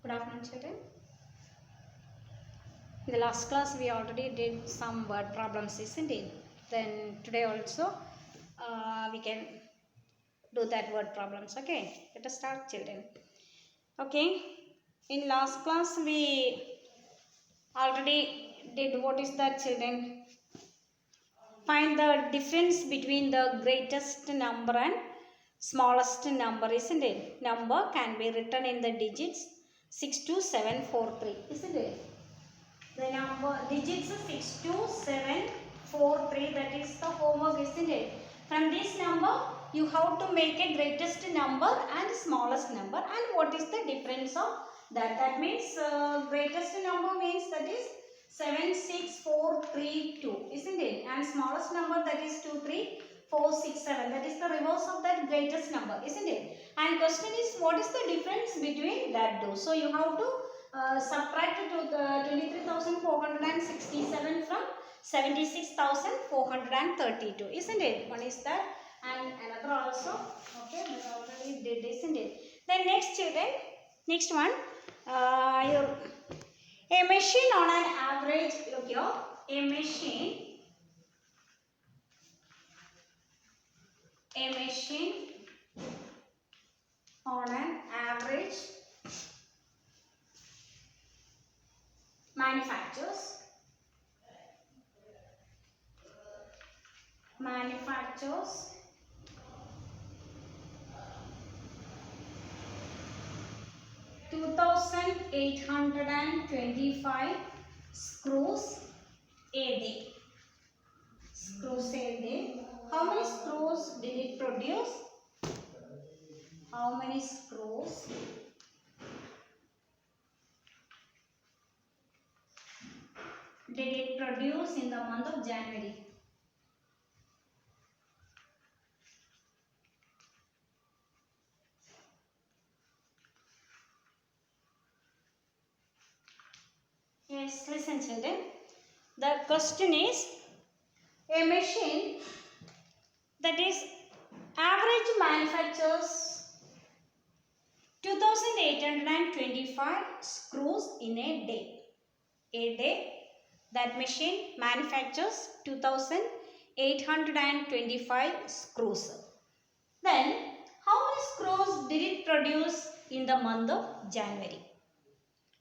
Good afternoon, children. In the last class, we already did some word problems, isn't it? Then today also, we can do that word problems. Okay, let us start, children. Okay, in last class, we already did what is that, children? Find the difference between the greatest number and smallest number, isn't it? Number can be written in the digits 62743, isn't it? The number digits 62743, that is the homework, isn't it? From this number, you have to make a greatest number and smallest number, and what is the difference of that? That means greatest number means that is 76432, isn't it? And smallest number, that is 23467. That is the reverse of that greatest number, isn't it? And question is, what is the difference between that two? So you have to subtract to the 23,467 from 76,432, isn't it? One is that, and another also. Okay, we already did, isn't it? Then next, children, next one, a machine on an average, look here, a machine on an average manufactures 2,825 screws a day. How many screws did it produce? How many screws did it produce in the month of January? Yes, listen, children. The question is, a machine that is average manufactures 2,825 screws in a day. A day, that machine manufactures 2,825 screws. Then, how many screws did it produce in the month of January?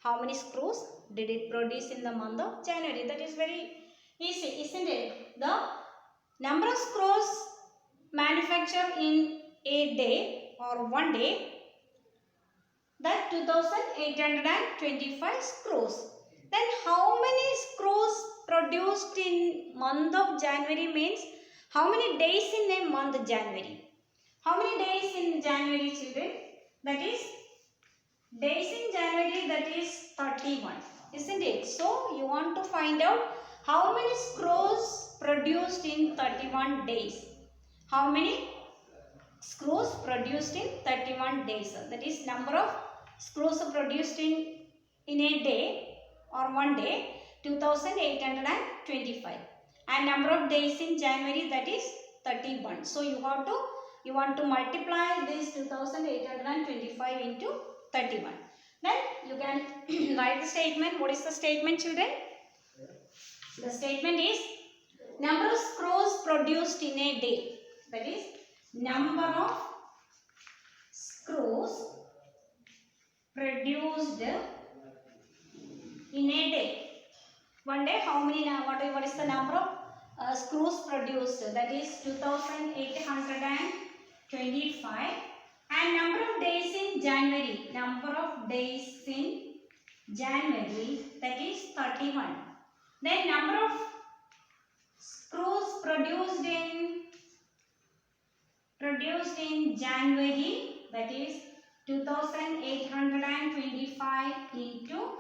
How many screws did it produce in the month of January? That is very easy, isn't it? The number of screws manufactured in a day or one day, that 2,825 screws. Then how many screws produced in month of January means how many days in a month January? How many days in January, children? That is days in January, that is 31, isn't it? So you want to find out how many screws produced in 31 days. How many screws produced in 31 days? That is number of screws produced in a day or one day, 2,825, and number of days in January, that is 31. So you want to multiply this 2,825 into 31. Then you can write the statement. What is the statement, children? The statement is number of screws produced in a day. That is number of screws produced in a day. One day, how many? What is the number of screws produced? That is 2,825. And number of days in January. Number of days in January, that is 31. Then number of screws produced in January, that is 2,825 into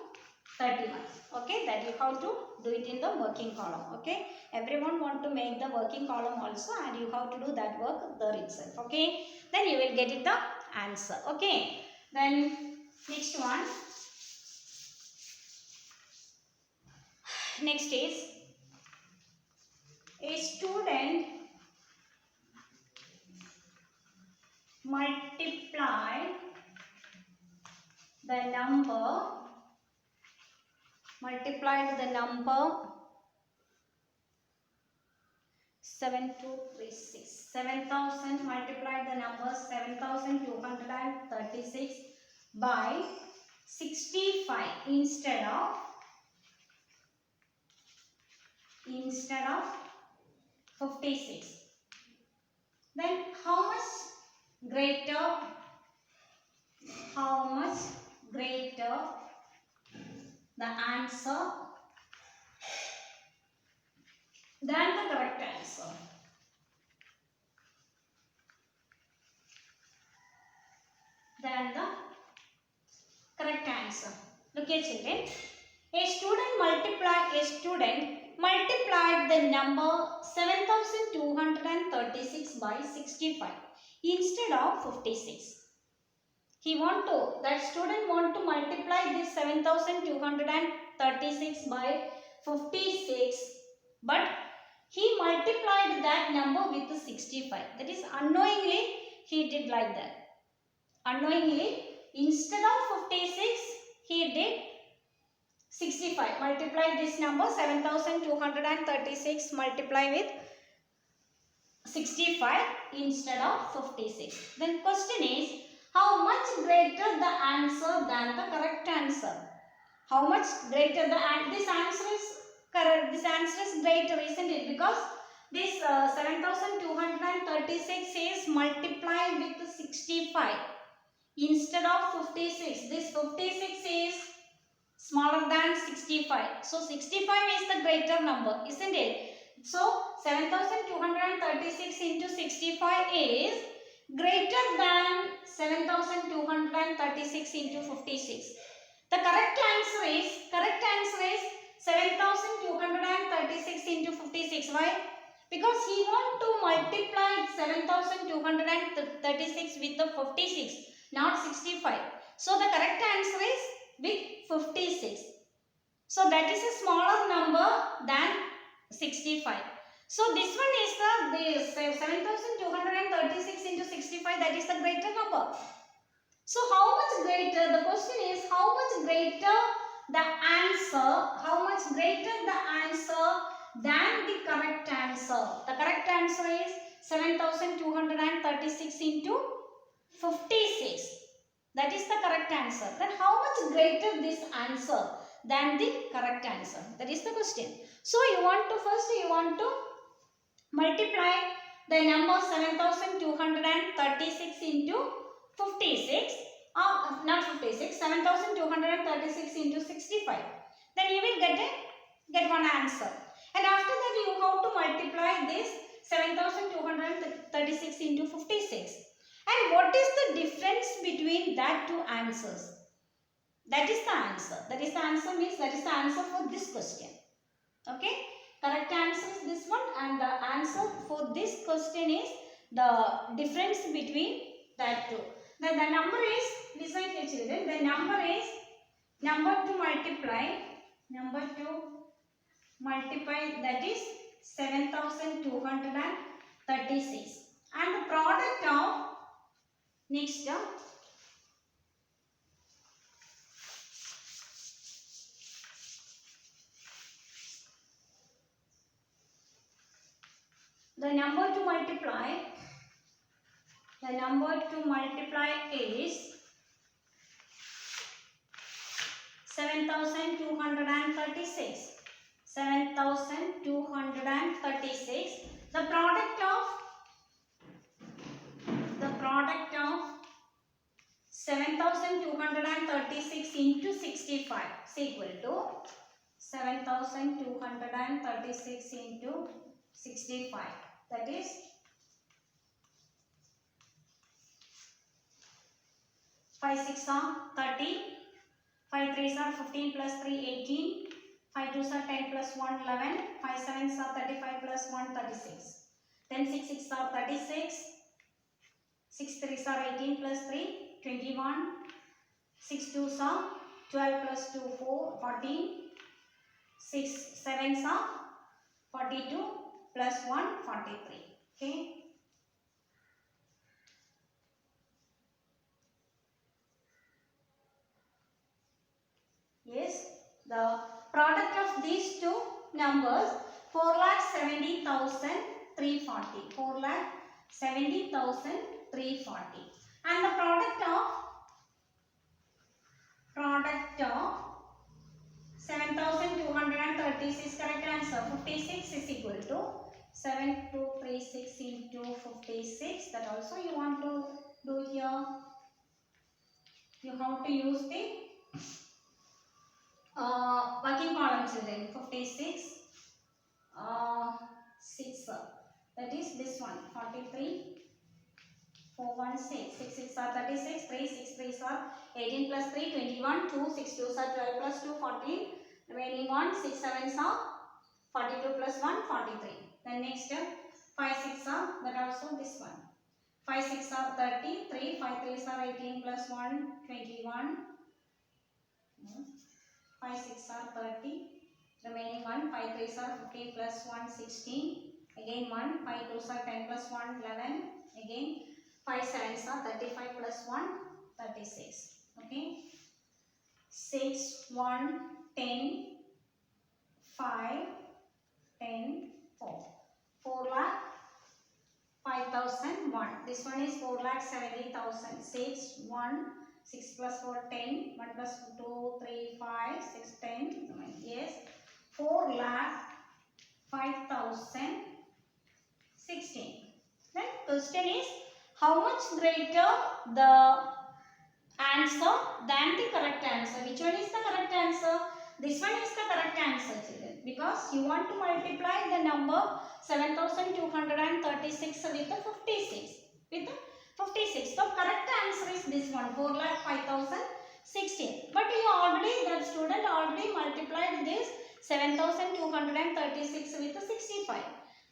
31. Okay, that you have to do it in the working column. Okay, everyone want to make the working column also, and you have to do that work there itself. Okay, then you will get it the answer. Okay, then next one. Next is, a student multiplied the number multiplied the number 7236. 7000 multiplied the number 7236 by 65 instead of 56. Then how much greater the answer than the correct answer? Than the correct answer. Look here children. A student multiplied the number 7236 by 65 instead of 56. That student want to multiply this 7236 by 56, but he multiplied that number with 65. That is unknowingly he did like that. Unknowingly, instead of 56, he did 65. Multiply this number 7236 multiply with 65 instead of 56. Then question is, how much greater the answer than the correct answer? How much greater this answer is correct? This answer is greater, isn't it? Because this 7236 is multiplied with 65 instead of 56. This 56 is smaller than 65. So 65 is the greater number, isn't it? So 7236 into 65 is greater than 7236 into 56. The correct answer is 7236 into 56. Why? Because he want to multiply 7236 with the 56, not 65. So the correct answer is with 56. So that is a smaller number than 65. So this one is the 7236 into 65, that is the greater number. So how much greater? The question is how much greater the answer? How much greater the answer than the correct answer? The correct answer is 7236 into 56. That is the correct answer. Then how much greater this answer than the correct answer? That is the question. So you want to multiply the number 7236 into 56, not 56, 7236 into 65. Then you will get one answer. And after that you have to multiply this 7236 into 56. And what is the difference between that two answers? That is the answer. That is the answer means that is the answer for this question. Okay. Correct answer is this one, and the answer for this question is the difference between that two. Then the number is, listen here children, the number is number to multiply that is 7236, and the product of next the number to multiply is 7236. 7236. The product of 7236 into 65 is equal to 7236 into 65. That is 5 6 are 30, 5 3s are 15 plus 3 18, 5 2s are 10 plus 1 11, 5 7s are 35 plus 1 36, then 6 6 are 36, 6 3s are 18 plus 3 21, 6 2s are 12 plus 2 4 14, 6 7s are 42 plus 1 43. Okay. The product of these two numbers 4,70,340. 4,70,340. And the product of 7,236, correct answer. 56 is equal to 7,236 into 56. That also you want to do here. You have to use the working column, children. 56 6, that is this one. 43 416, 6 6 are 36, 3 6 3 are 18 plus 3 21, 2 6 2 are 12 plus 2 14, remaining 1 6 7 are 42 plus 1 43. Then next 5 6 are, that also this one. 5 6 are 30, 3 5 3 are 18 plus 1 21, 5 6 are 30, remaining 1 5 3 are 15 plus 1 16, again 1 5 2 are 10 plus 1 11, again 5 7 are 35 plus 1 36. Okay, 6 1 10 5 10 4. 4 lakh 5,001. This one is 4,70,000. 6 1 6 plus 4 10, 1 plus 2 3 5 6 10. Yes, 4 lakh 5,016. Then question is, how much greater the answer than the correct answer? Which one is the correct answer? This one is the correct answer, children, because you want to multiply the number 7,236 with the 56. With the 56. So correct answer is this one, 4,05,016. But you already, the student already multiplied this 7,236 with the 65.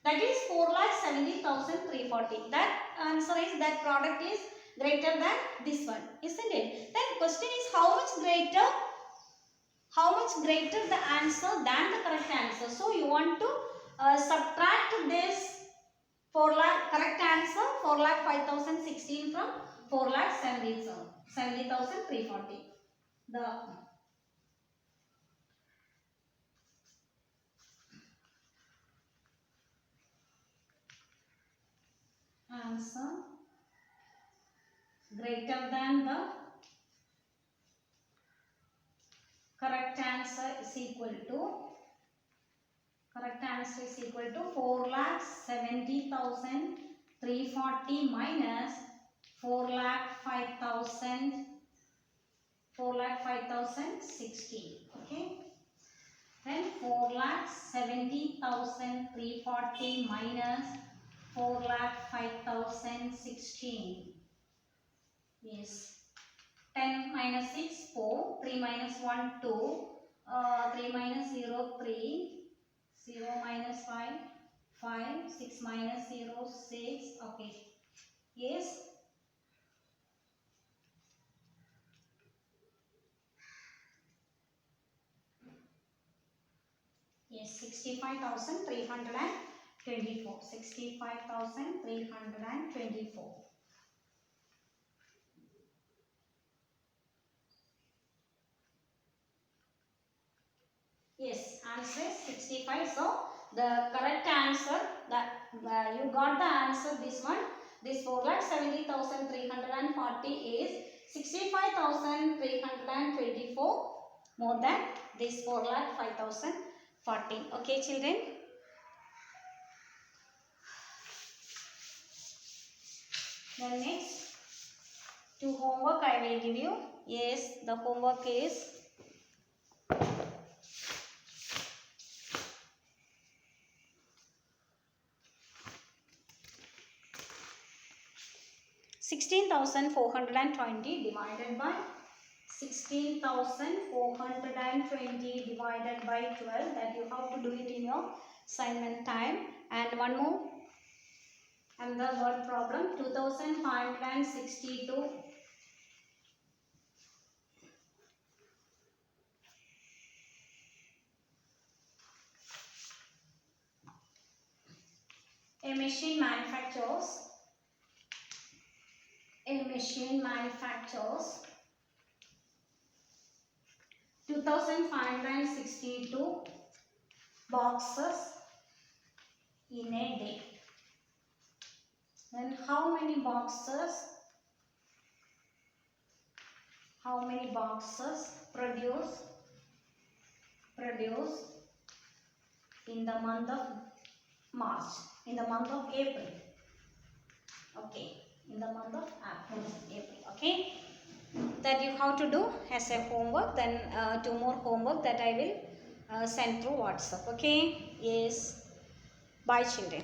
That is 4,70,340. That answer is, that product is greater than this one, isn't it? Then question is, how much greater the answer than the correct answer? So you want to subtract this 4 lakh correct answer 4,05,016 from 4,70,340. The answer greater than the correct answer is equal to 4,70,340 minus 4,05,016. Okay, then 4,70,340 minus 4,05,016. Yes, 10 minus 6 4, 3 minus 1 2, 3 minus 0 3, 0 minus 5 5, 6 minus 0 6. Okay, yes, yes, 65,324. 65,324. Yes, answer is 65. So the correct answer, that you got the answer, this one. This 4,70,340 is 65,324 more than this 4,05,014. Okay, children. Then next, to homework I will give you. Yes, the homework is 16,420 divided by 16,420 divided by 12. That you have to do it in your assignment time. And one more, another word problem, 2,562 a machine manufactures 2,562 2562 boxes in a day. Then how many boxes produce in the month of March, in the month of April? Okay, in the month of April. Okay, that you have to do as a homework. Then 2 more homework that I will send through WhatsApp. Okay, yes, bye children.